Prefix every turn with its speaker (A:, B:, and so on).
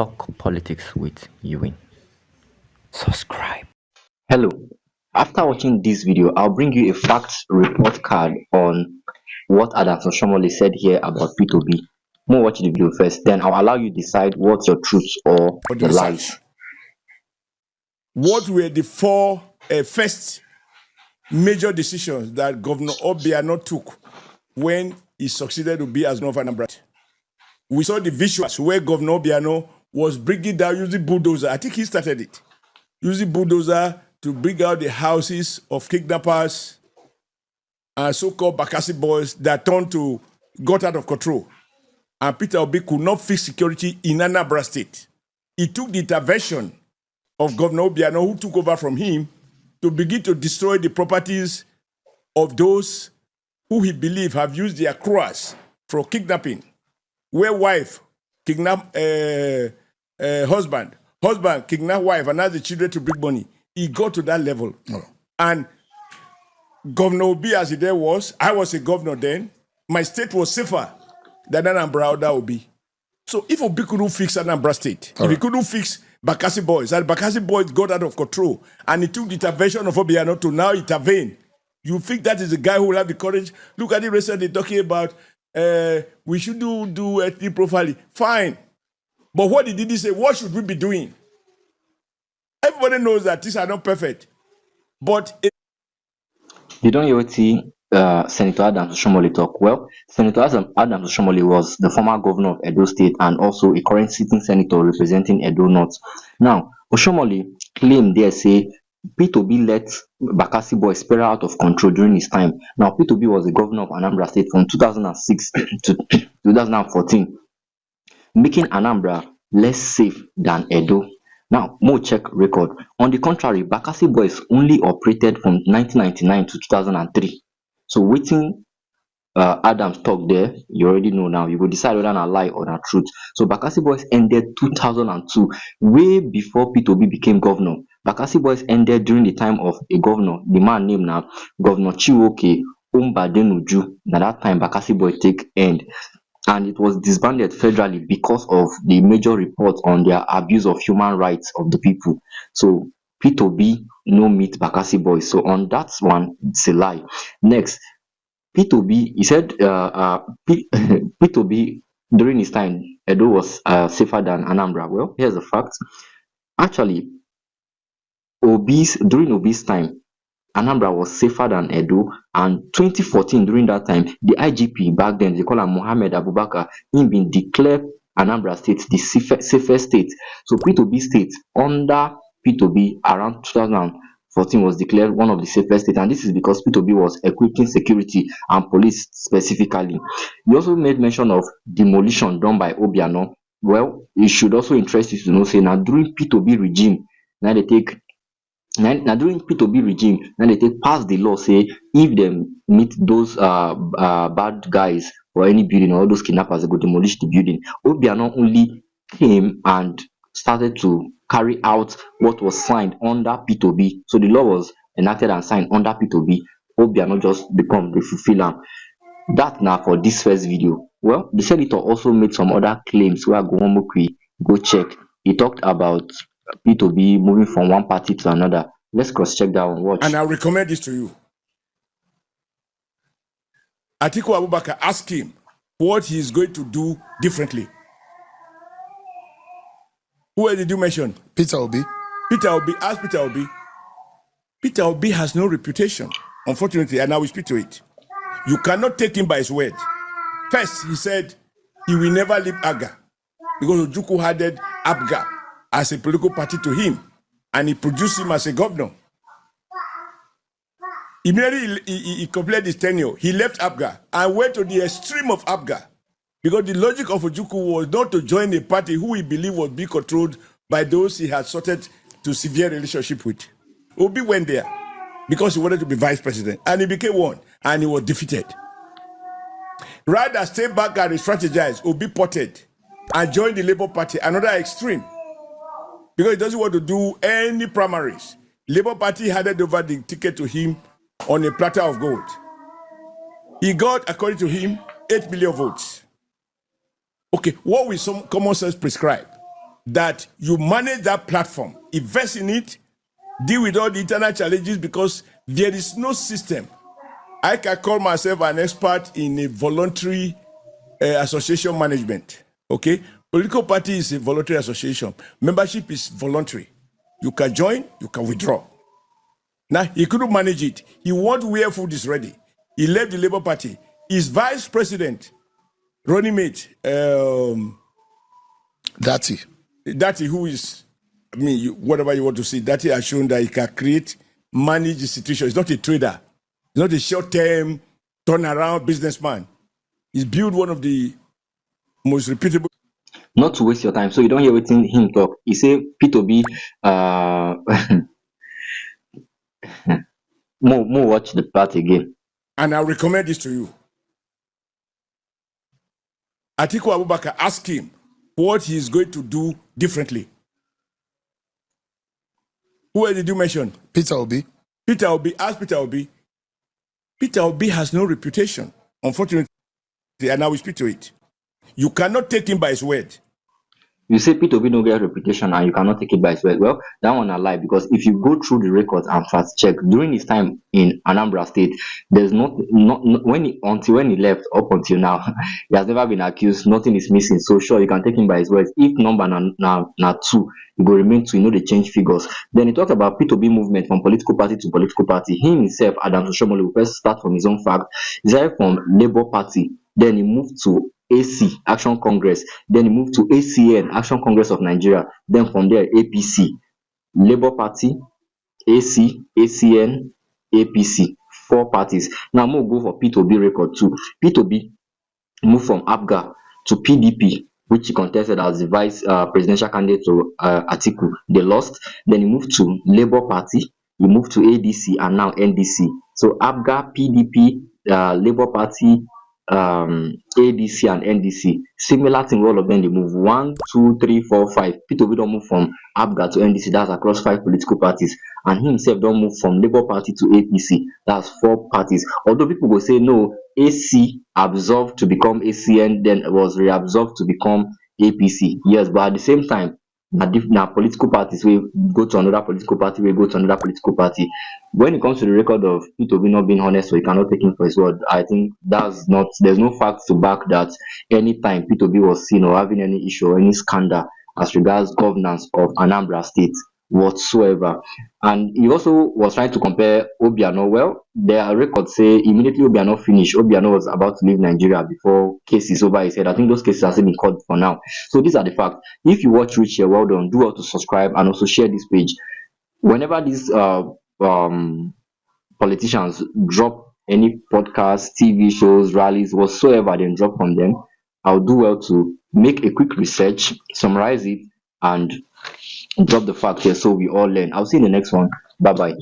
A: Talk Politics with Ewing. Subscribe.
B: Hello. After watching this video, I'll bring you a facts report card on what Adams Oshiomhole said here about P2B. More watch the video first, then I'll allow you decide what's your truths or
C: For the
B: the lies.
C: research. What were the four first major decisions that Governor Obiano took when he succeeded to be as Governor of Anambra? We saw the visuals where Governor Obiano was bringing down using bulldozer. I think he started it. Using bulldozer to bring out the houses of kidnappers and so-called Bakassi boys that got out of control. And Peter Obi could not fix security in Anambra State. He took the intervention of Governor Obiano, who took over from him, to begin to destroy the properties of those who he believed have used their crores for kidnapping. Where wife kidnap husband kidnap wife and ask the children to bring money. He got to that level. Oh. And Governor Obi, as he there was, I was a governor then, my state was safer than Anambra or that Obi. So if Obi couldn't fix Anambra State, if he couldn't fix Bakassi boys, and Bakassi boys got out of control, and he took the intervention of Obiano to now intervene, you think that is the guy who will have the courage? Look at it recently talking about we should do ethnic profiling. Fine. But what did he say? What should we be doing? Everybody knows that these are not perfect. But
B: You don't hear see Senator Adams Oshiomhole talk. Well, Senator Adams Oshiomhole was the former governor of Edo State and also a current sitting senator representing Edo North. Now, Oshiomhole claimed there say P2B let Bakassi boys spiral out of control during his time. Now, P2B was the governor of Anambra State from 2006 to 2014, making Anambra less safe than Edo. Now, more check record. On the contrary, Bakassi boys only operated from 1999 to 2003. So, waiting Adams talk there, you already know now. You will decide whether a lie or a truth. So, Bakassi boys ended 2002, way before P2B became governor. Bakassi boys ended during the time of a governor, the man named now Governor Chiwoke Umbadenuju. Now, that time, Bakassi boys take end. And it was disbanded federally because of the major reports on their abuse of human rights of the people. So P2B no meet Bakassi boys. So on that one, it's a lie. Next, P2B, he said P2B during his time, Edo was safer than Anambra. Well, here's the fact. Actually, during Obi's time, Anambra was safer than Edo, and 2014 during that time, the IGP back then, they call him Mohammed Abubakar, him been declared Anambra State the safest state. So P2B state under P2B around 2014 was declared one of the safest states, and this is because P2B was equipping security and police specifically. He also made mention of demolition done by Obiano. Well, it should also interest you to know, say now during P2B regime, now they take now during P2B regime, now they take pass the law say if them meet those bad guys or any building or all those kidnappers, they go demolish the building. Obiano only came and started to carry out what was signed under P2B. So the law was enacted and signed under P2B. Obiano just become the fulfiller. That now for this first video. Well, the senator also made some other claims where go check. He talked about P2B moving from one party to another. Let's cross check that one. Watch.
C: And I recommend this to you. Atiku Abubakar, ask him what he is going to do differently. Who did you mention?
D: Peter Obi.
C: Peter Obi. Ask Peter Obi. Peter Obi has no reputation, unfortunately, and I will speak to it. You cannot take him by his word. First, he said he will never leave AGA because Ojukwu added ABGA as a political party to him, and he produced him as a governor. Immediately, he completed his tenure. He left ABGA and went to the extreme of ABGA because the logic of Ojukwu was not to join a party who he believed was being controlled by those he had sorted to severe relationship with. Obi went there because he wanted to be vice president, and he became one, and he was defeated. Rather stay back and strategize, Obi potted and joined the Labour Party, another extreme, because he doesn't want to do any primaries. Labour Party handed over the ticket to him on a platter of gold. He got, according to him, 8 million votes. Okay, what will some common sense prescribe? that you manage that platform, invest in it, deal with all the internal challenges, because there is no system. I can call myself an expert in a voluntary association management. Okay, political party is a voluntary association. Membership is voluntary. You can join, you can withdraw. Now he couldn't manage it. He want where food is ready. He left the Labour Party. His vice president, running mate, Dati, who is, I mean, whatever you want to say, Dati has shown that he can create, manage the situation. He's not a trader. He's not a short-term, turnaround businessman. He's built one of the most reputable.
B: Not to waste your time, so you don't hear wetin him talk. He say P2B more watch the part again.
C: And I recommend this to you. Atiku Abubakar, ask him what he's going to do differently. Who else did you mention?
D: Peter Obi.
C: Peter Obi. Ask Peter Obi. Peter Obi has no reputation, unfortunately, and I will speak to it. You cannot take him by his word.
B: You say P2B no get reputation and you cannot take it by his word. Well, that one a lie, because if you go through the records and fast check during his time in Anambra State, there's not when he left up until now, he has never been accused. Nothing is missing. So sure, you can take him by his words. If number na two, it will remain two. You know, they change figures. Then he talked about P2B movement from political party to political party. He himself, Adam Oshiomhole, will first start from his own fact. He started from Labour Party. Then he moved to AC, Action Congress. Then he moved to ACN, Action Congress of Nigeria. Then from there, APC, Labour Party, AC, ACN, APC. 4 parties. Now I'm going to go for P2B record too. P2B moved from APGA to PDP, which he contested as the vice presidential candidate to Atiku. They lost. Then he moved to Labour Party. He moved to ADC and now NDC. So APGA, PDP, Labour Party, ADC and NDC. Similar thing, all of them they move 1, 2, 3, 4, 5. P2B don't move from APGA to NDC, that's across 5 political parties. And he himself don't move from Labour Party to APC, that's 4 parties. Although people will say no, AC absorbed to become ACN, then it was reabsorbed to become APC. Yes, but at the same time, now political parties will go to another political party, will go to another political party. When it comes to the record of P2B not being honest, so you cannot take him for his word, I think there's no facts to back that anytime P2B was seen or having any issue or any scandal as regards governance of Anambra State whatsoever. And he also was trying to compare Obiano. Well, their records say immediately Obiano finished, Obiano was about to leave Nigeria before cases over his head. I think those cases are still being called for now. So these are the facts. If you watch Rich here, well done. Do well to subscribe and also share this page. Whenever these politicians drop any podcasts, TV shows, rallies, whatsoever they drop from them, I'll do well to make a quick research, summarize it, and drop the fact here so we all learn. I'll see you in the next one. Bye bye.